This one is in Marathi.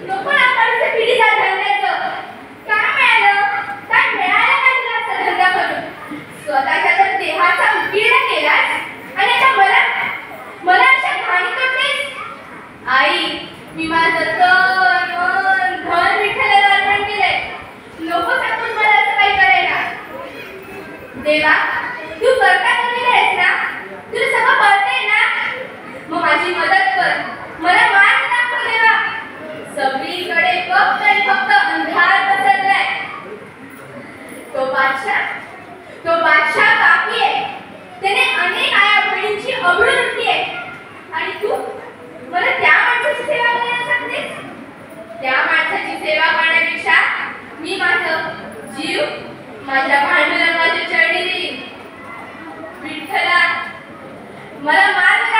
नको ना माणूस पिढीचा धंद्याचं. काय मिळालं? काय मिळालं काय तुला असा धंदा करून? स्वतःच्या तर देहाचा उकीडा केलास आणि आता मला अशा घाणी करतेस. आई, मी माझं तन मन धन विठ्ठलाला अर्पण केलंय. नको सांगून मला असं काही करायला. देवा, तू करता कमी आहेस ना? तुला सगळं कळतंय ना? मग माझी मदत कर. मला मार्ग दाखव देवा. सगळीकडे फक्त आणि फक्त अंधार पसरलाय. तो बादशाह काफी आहे. त्याने अनेक आया बहिणींची अबळू लुटली आहे. आणि तू मला त्या माणसाची सेवा करायला सांगतेस? त्या माणसाची सेवा करण्यापेक्षा मी माझं जीव माझ्या पांडुरंगाच्या चरणी देईन. विठ्ठला, मला मार्ग